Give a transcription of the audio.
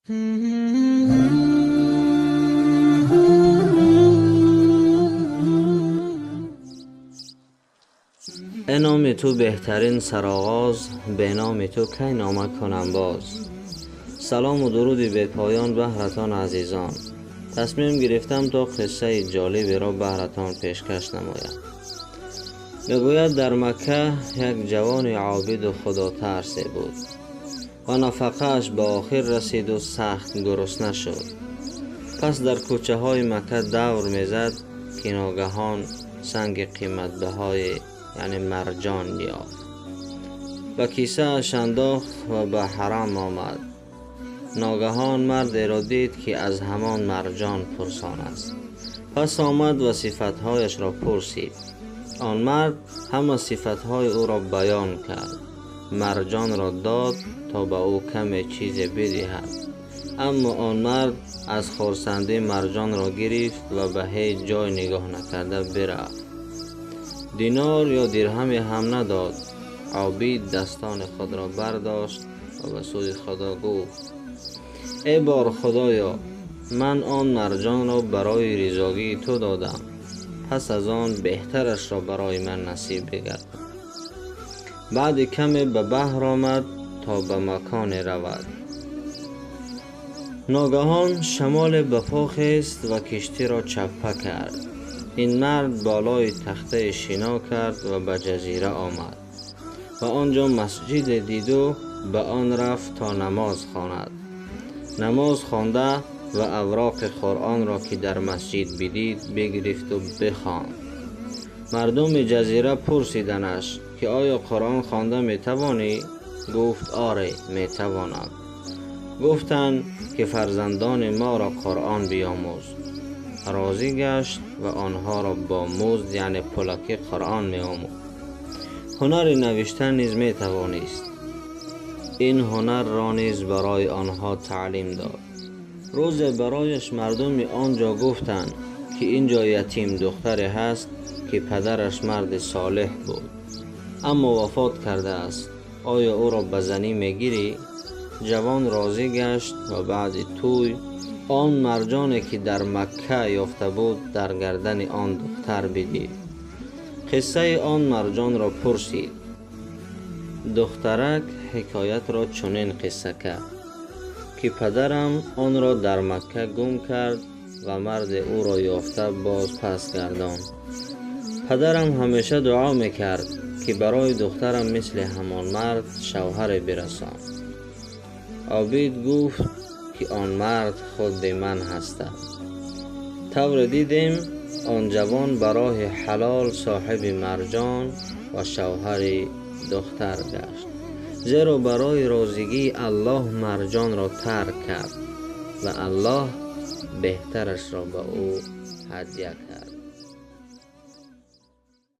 به نام تو بهترین سرآغاز، به نام تو کی نامه کنم باز. سلام و درودی به پایان بهرتان عزیزان. تصمیم گرفتم تا قصه جالبی را بهرتان پیشکش نمایم. میگوید در مکه یک جوان عابد و خدا ترسی بود و نفقه‌اش به آخر رسید و سخت گرسنه شد. پس در کوچه های مکه دور میزد که ناگهان سنگ قیمت بهای یعنی مرجان یافت و کیسه اش انداخت و به حرم آمد. ناگهان مرد را دید که از همان مرجان پرسان است. پس آمد و صفتهایش را پرسید. آن مرد همه صفتهای او را بیان کرد. مرجان را داد تا به او کمی چیز بدهد، اما آن مرد از خرسندی مرجان را گرفت و به هیچ جای نگاه نکرده برفت. دینار یا درهمی هم نداد. عابد دستان خود را برداشت و به سوی خدا گفت: ای بار خدایا، من آن مرجان را برای رضاگی تو دادم، پس از آن بهترش را برای من نصیب بگردان. بعد کمی به بحر آمد تا به مکان رود. ناگهان شمال به پا خیست و کشتی را چپه کرد. این مرد بالای تخته شنا کرد و به جزیره آمد و آنجا مسجد دید و به آن رفت تا نماز خواند. نماز خوانده و اوراق قرآن را که در مسجد بدید بگرفت و بخواند. مردم جزیره پرسیدنش که آیا قرآن خوانده میتوانی؟ گفت آره میتوانم. گفتند که فرزندان ما را قرآن بیاموز. راضی گشت و آنها را با مزد یعنی پلاکی قرآن می آموخت. هنر نوشتن نیز می توانست. این هنر را نیز برای آنها تعلیم داد. روز برایش مردم آنجا گفتند که اینجا یتیم دختری هست که پدرش مرد صالح بود اما وفات کرده است. آیا او را به زنی میگیری؟ جوان راضی گشت و بعد توی آن مرجانی که در مکه یافته بود در گردن آن دختر بدید. قصه آن مرجان را پرسید. دخترک حکایت را چنین قصه کرد که پدرم آن را در مکه گم کرد و مرد او را یافته باز پس گردان. پدرم همیشه دعا میکرد که برای دخترم مثل همان مرد شوهر برسان. عابد گفت که آن مرد خود من هستم. طور دیدیم آن جوان برای حلال صاحب مرجان و شوهر دختر گشت، زیرا برای راضیگی الله مرجان را ترک کرد و الله بهترش را به او هدیه کرد.